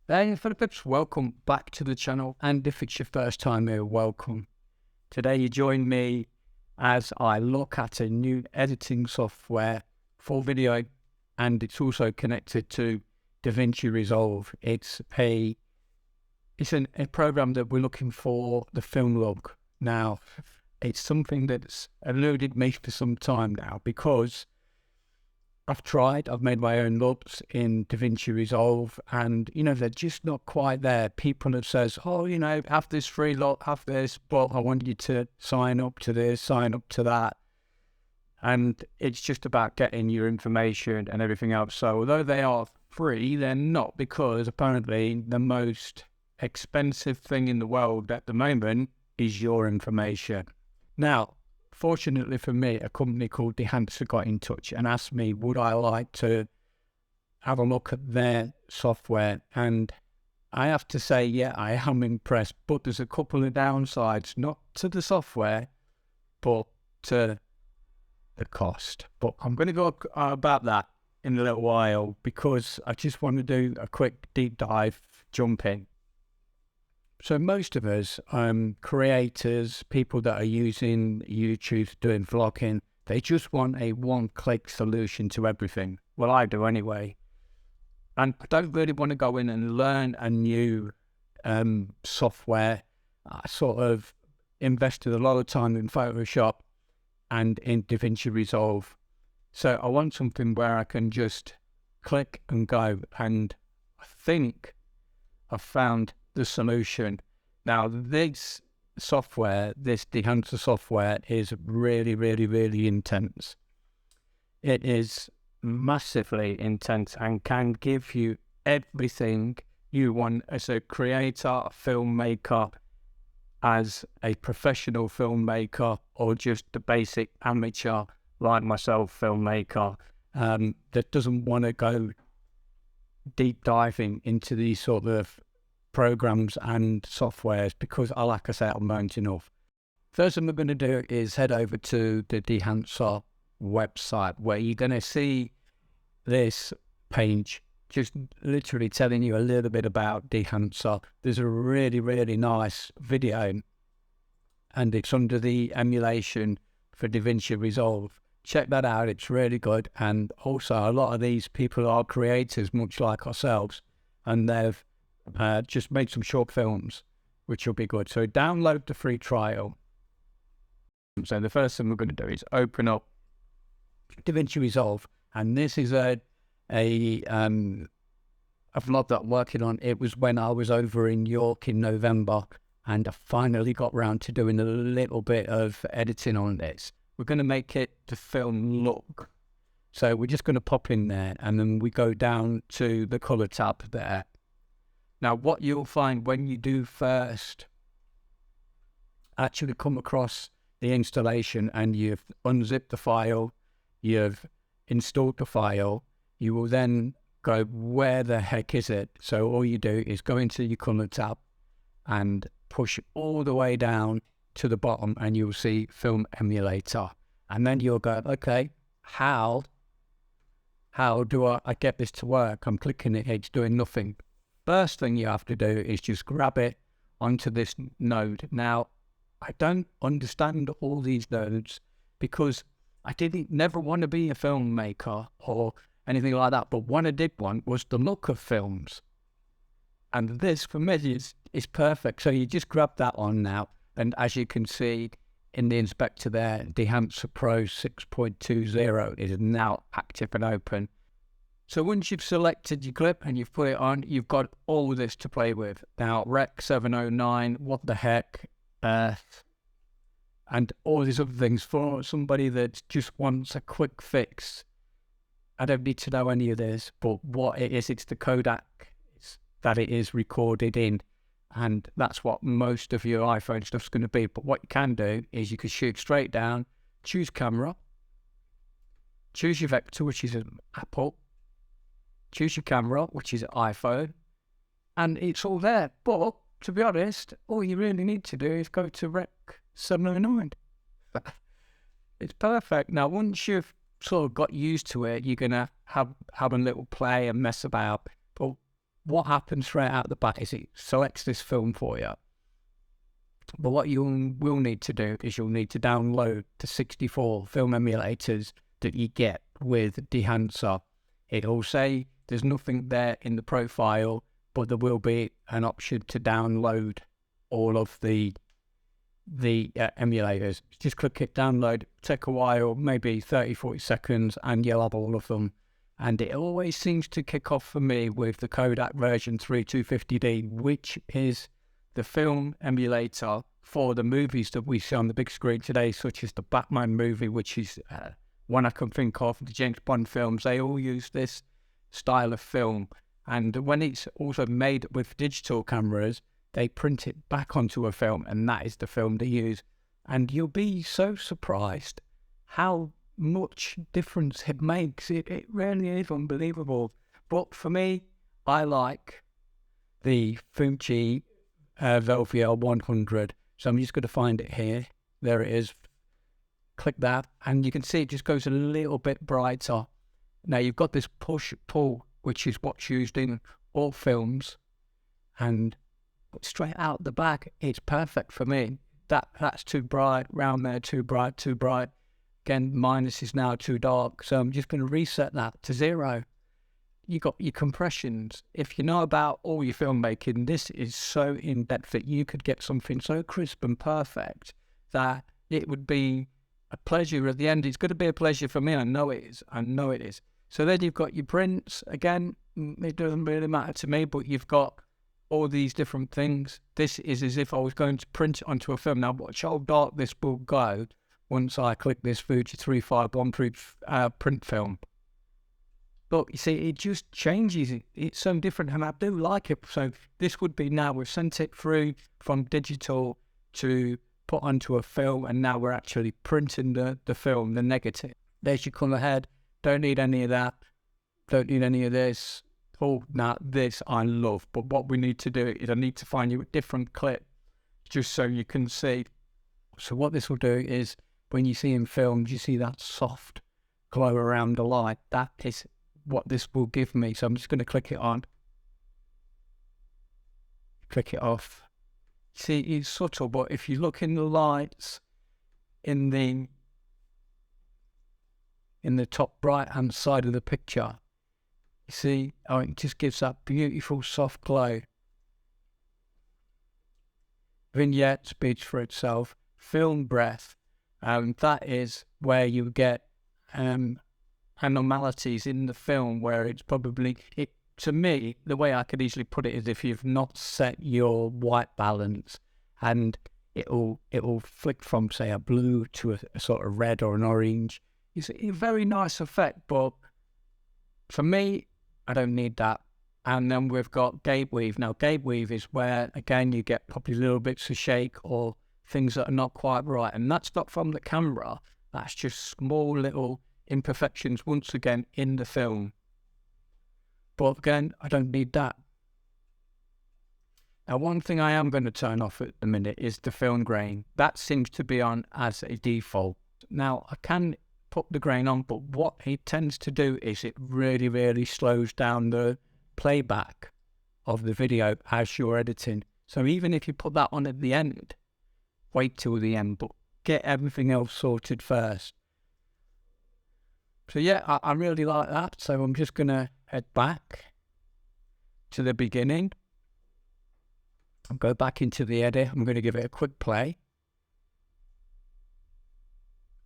Hey Phillips, welcome back to the channel, and if it's your first time here, welcome. Today you join me as I look at a new editing software for video, and it's also connected to DaVinci Resolve. It's a program that we're looking for the film look. Now, it's something that's eluded me for some time now because I've made my own LUTs in DaVinci Resolve, and, they're just not quite there. People have says, oh, have this free LUT, have this, but I want you to sign up to this, sign up to that. And it's just about getting your information and everything else. So although they are free, they're not, because apparently the most expensive thing in the world at the moment is your information. Now, fortunately for me, a company called Dehancer got in touch and asked me, would I like to have a look at their software? And I have to say, yeah, I am impressed, but there's a couple of downsides, not to the software, but to the cost. But I'm going to go about that in a little while, because I just want to do a quick deep dive jump in. So most of us, creators, people that are using YouTube, doing vlogging, they just want a one-click solution to everything. Well, I do anyway. And I don't really want to go in and learn a new software. I sort of invested a lot of time in Photoshop and in DaVinci Resolve. So I want something where I can just click and go. And I think I've found the solution. Now, this software, this Dehancer software, is really, really, really intense. It is massively intense and can give you everything you want as a creator, a filmmaker, as a professional filmmaker, or just a basic amateur like myself filmmaker that doesn't want to go deep diving into these sort of programs and softwares, because like I say, I'm learned enough. First thing we're going to do is head over to the Dehancer website, where you're going to see this page just literally telling you a little bit about Dehancer. There's a really, really nice video, and it's under the emulation for DaVinci Resolve. Check that out, it's really good. And also, a lot of these people are creators, much like ourselves, and they've just made some short films, which will be good. So download the free trial. So the first thing we're going to do is open up DaVinci Resolve, and this is a vlog that I'm working on. It was when I was over in York in November, and I finally got round to doing a little bit of editing on this. We're going to make it the film look. So we're just going to pop in there, and then we go down to the color tab there. Now, what you'll find when you do first actually come across the installation and you've unzipped the file, you've installed the file, you will then go, where the heck is it? So all you do is go into your color tab and push all the way down to the bottom, and you'll see Film Emulator. And then you'll go, okay, how do I get this to work? I'm clicking it, it's doing nothing. First thing you have to do is just grab it onto this node. Now, I don't understand all these nodes, because I never want to be a filmmaker or anything like that, but what I did want was the look of films. And this, for me, is perfect. So you just grab that on now, and as you can see in the inspector there, Dehancer Pro 6.20 is now active and open. So once you've selected your clip and you've put it on, you've got all this to play with. Now, Rec 709, what the heck, and all these other things for somebody that just wants a quick fix. I don't need to know any of this, but what it is, it's the codec that it is recorded in, and that's what most of your iPhone stuff's going to be. But what you can do is you can shoot straight down, choose camera, choose your vector, which is an Apple, choose your camera, which is an iPhone, and it's all there. But to be honest, all you really need to do is go to Rec 709. It's perfect. Now, once you've sort of got used to it, you're going to have a little play and mess about. But what happens straight out the back is it selects this film for you. But what you will need to do is you'll need to download the 64 film emulators that you get with Dehancer. It'll say there's nothing there in the profile, but there will be an option to download all of the emulators. Just click it, download, take a while, maybe 30-40 seconds, and you'll have all of them. And it always seems to kick off for me with the Kodak version 3250D, which is the film emulator for the movies that we see on the big screen today, such as the Batman movie, which is one I can think of, the James Bond films. They all use this style of film. And when it's also made with digital cameras, they print it back onto a film, and that is the film they use. And you'll be so surprised how much difference it makes. It really is unbelievable. But for me, I like the Fuji Velvia 100. So I'm just going to find it here. There it is. Click that, and you can see it just goes a little bit brighter. Now you've got this push-pull, which is what's used in all films, and straight out the back, it's perfect for me. That's too bright, round there, too bright, too bright. Again, minus is now too dark, so I'm just going to reset that to 0. You got your compressions. If you know about all your filmmaking, this is so in-depth that you could get something so crisp and perfect that it would be a pleasure at the end. It's going to be a pleasure for me. I know it is. I know it is. So then you've got your prints. Again, it doesn't really matter to me, but you've got all these different things. This is as if I was going to print it onto a film. Now, watch how dark this will go once I click this Fuji 3513 print film. But you see, it just changes. It's so different, and I do like it. So this would be now we've sent it through from digital to put onto a film, and now we're actually printing the film, the negative. There's your colour head. Don't need any of that. Don't need any of this. Oh, now this I love. But what we need to do is I need to find you a different clip just so you can see. So what this will do is when you see in films, you see that soft glow around the light. That is what this will give me. So I'm just going to click it on. Click it off. See, it's subtle, but if you look in the lights in the top right hand side of the picture, you see, oh, it just gives that beautiful soft glow. Vignette speaks for itself. Film breath, that is where you get anomalies in the film where it's probably, to me, the way I could easily put it is if you've not set your white balance, and it'll flick from, say, a blue to a sort of red or an orange. It's a very nice effect, but for me, I don't need that. And then we've got gate weave. Now, gate weave is where, again, you get probably little bits of shake or things that are not quite right. And that's not from the camera. That's just small little imperfections, once again, in the film. But again, I don't need that. Now, one thing I am going to turn off at the minute is the film grain. That seems to be on as a default. Now, I can put the grain on, but what it tends to do is it really, really slows down the playback of the video as you're editing. So even if you put that on at the end, wait till the end, but get everything else sorted first. So yeah, I really like that. So I'm just going to head back to the beginning. I'll go back into the edit. I'm going to give it a quick play.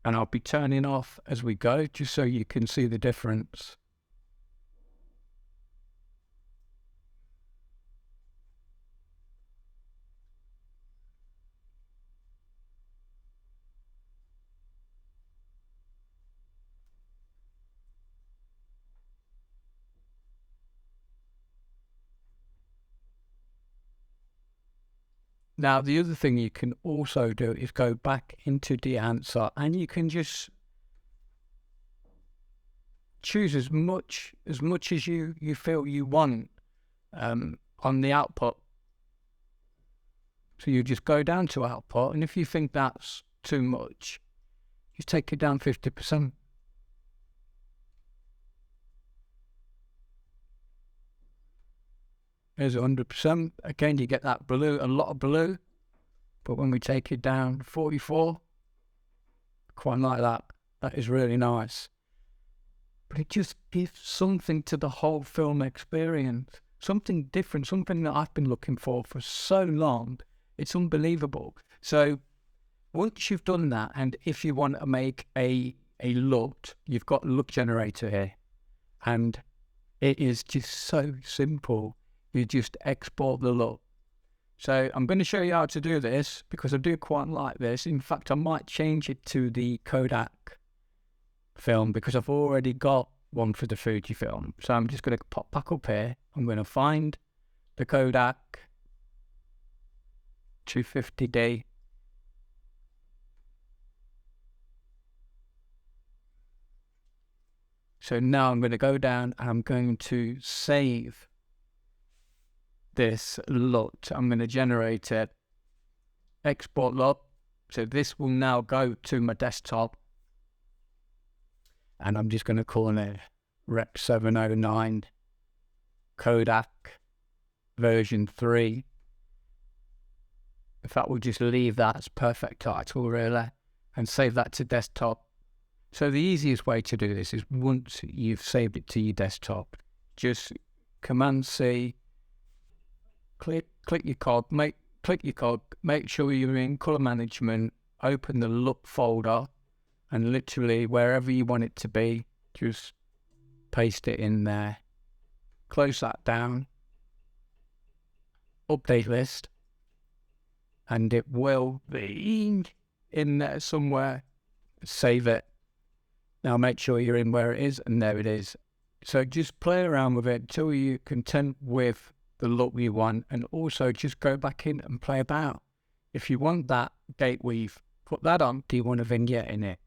And I'll be turning off as we go, just so you can see the difference. Now, the other thing you can also do is go back into Dehancer, and you can just choose as much as you feel you want on the output. So you just go down to output, and if you think that's too much, just take it down 50%. There's 100%. Again, you get that blue, a lot of blue. But when we take it down, 44, quite like that. That is really nice. But it just gives something to the whole film experience. Something different, something that I've been looking for so long. It's unbelievable. So once you've done that, and if you want to make a LUT, you've got a LUT generator here. And it is just so simple. You just export the LUT. So I'm going to show you how to do this because I do quite like this. In fact, I might change it to the Kodak film because I've already got one for the Fujifilm. So I'm just going to pop back up here. I'm going to find the Kodak 250D. So now I'm going to go down and I'm going to save this LUT. I'm going to generate it, export LUT. So this will now go to my desktop. And I'm just going to call it Rec 709 Kodak version 3. In fact, we'll just leave that as perfect title really and save that to desktop. So the easiest way to do this is once you've saved it to your desktop, just Command C, click your cog, make sure you're in color management, open the LUT folder, and literally wherever you want it to be, just paste it in there. Close that down, update list, and it will be in there somewhere. Save it. Now make sure you're in where it is, and there it is. So just play around with it until you're content with the look you want, and also just go back in and play about. If you want that gate weave, put that on. Do you want a vignette in it?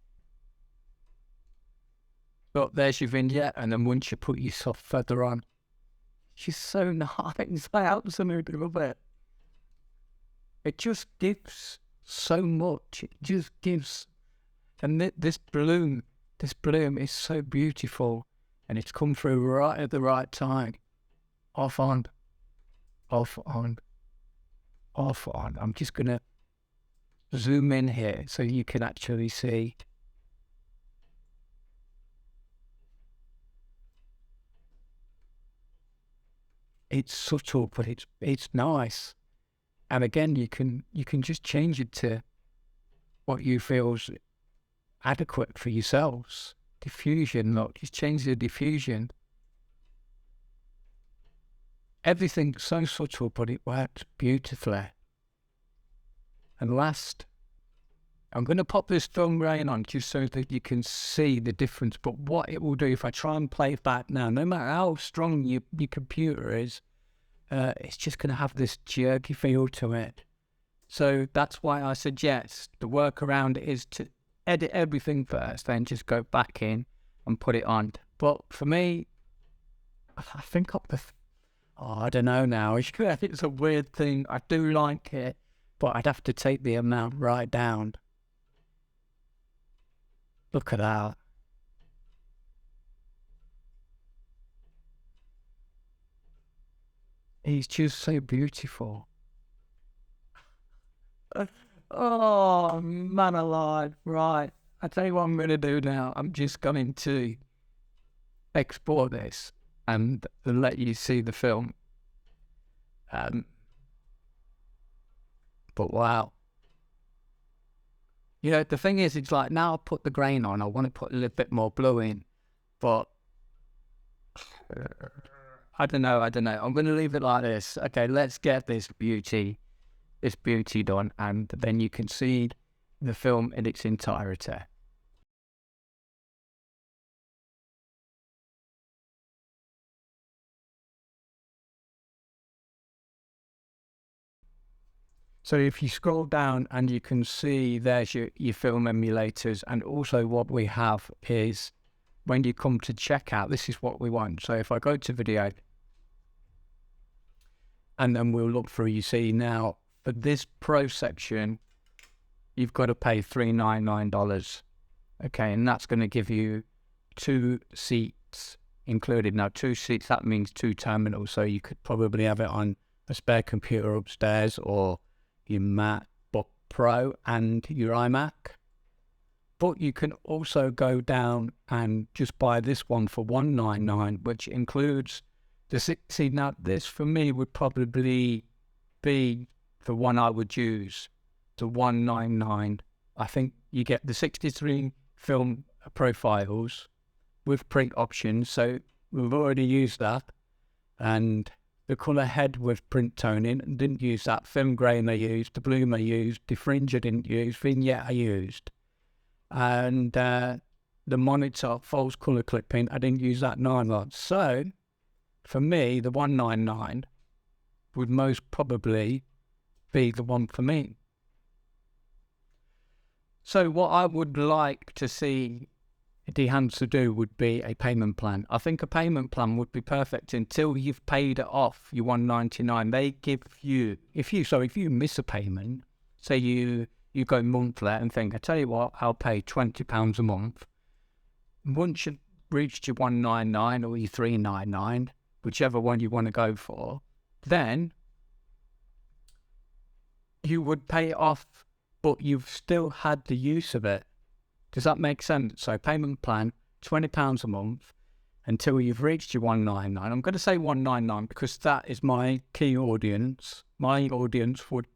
But there's your vignette, and then once you put your soft feather on, she's so nice. I absolutely love it. It just gives so much. It just gives, and this bloom is so beautiful, and it's come through right at the right time. Off on, off on, off on. I'm just gonna zoom in here so you can actually see. It's subtle, but it's nice. And again, you can just change it to what you feel's adequate for yourselves. Diffusion, look, just change the diffusion. Everything's so subtle, but it works beautifully. And last, I'm going to pop this film grain on just so that you can see the difference. But what it will do, if I try and play it back now, no matter how strong your computer is, it's just going to have this jerky feel to it. So that's why I suggest the workaround is to edit everything first, then just go back in and put it on. But for me, I think I don't know now. It's a weird thing. I do like it, but I'd have to take the amount right down. Look at that. He's just so beautiful. Oh, man alive. Right. I tell you what I'm going to do now. I'm just going to export this and let you see the film. But wow. You know, the thing is, it's like now I put the grain on, I want to put a little bit more blue in, but I don't know. I'm going to leave it like this. Okay, let's get this beauty done, and then you can see the film in its entirety. So if you scroll down and you can see there's your film emulators, and also what we have is when you come to checkout, this is what we want. So if I go to video and then we'll look through, you see now for this pro section, you've got to pay $399. Okay, and that's going to give you 2 seats included. Now, 2 seats, that means 2 terminals, so you could probably have it on a spare computer upstairs or your MacBook Pro and your iMac. But you can also go down and just buy this one for $199, which includes the 60. Now, this for me would probably be the one I would use, the $199. I think you get the 63 film profiles with print options, so we've already used that, and the colour head with print toning, didn't use that. Film grain I used, the bloom I used, defringe I didn't use, vignette I used, and the monitor false colour clipping, I didn't use that neither. So for me, the $199 would most probably be the one for me. So what I would like to see Dehancer do would be a payment plan. I think a payment plan would be perfect until you've paid it off, your $199. They give you, if you miss a payment, say you go monthly and think, I tell you what, I'll pay £20 a month. Once you've reached your $199 or your $399, whichever one you want to go for, then you would pay it off, but you've still had the use of it. Does that make sense? So payment plan, £20 a month until you've reached your $199. I'm going to say $199 because that is my key audience. My audience would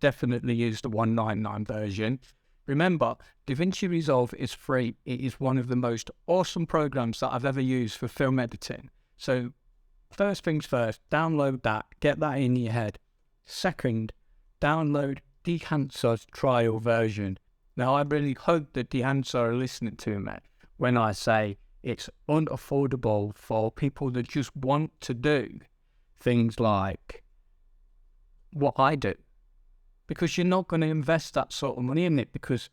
definitely use the $199 version. Remember, DaVinci Resolve is free. It is one of the most awesome programs that I've ever used for film editing. So first things first, download that, get that in your head. Second, download Dehancer's trial version. Now, I really hope that Dehancer are listening to me when I say it's unaffordable for people that just want to do things like what I do. Because you're not going to invest that sort of money in it because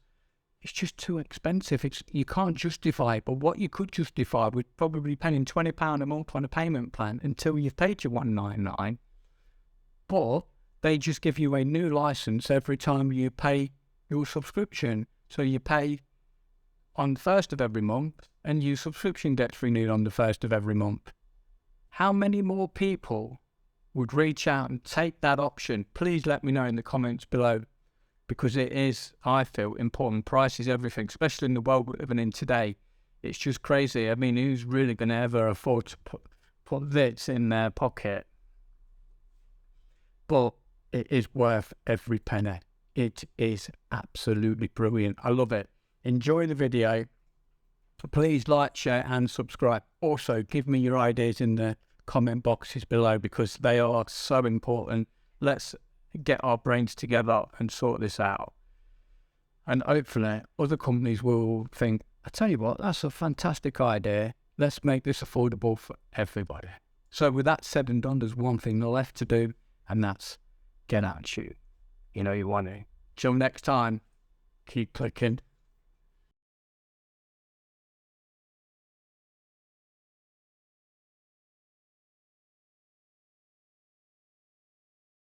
it's just too expensive. You can't justify it. But what you could justify would probably paying £20 a month on a payment plan until you've paid your $199. But they just give you a new license every time you pay your subscription. So you pay on the 1st of every month and your subscription gets renewed on the 1st of every month. How many more people would reach out and take that option? Please let me know in the comments below, because it is, I feel, important. Price is everything, especially in the world we're living in today. It's just crazy. I mean, who's really going to ever afford to put this in their pocket? But it is worth every penny. It is absolutely brilliant. I love it. Enjoy the video. Please like, share and subscribe. Also, give me your ideas in the comment boxes below because they are so important. Let's get our brains together and sort this out. And hopefully other companies will think, I tell you what, that's a fantastic idea. Let's make this affordable for everybody. So with that said and done, there's one thing left to do, and that's get out and shoot. You know you want to. Till next time, keep clicking.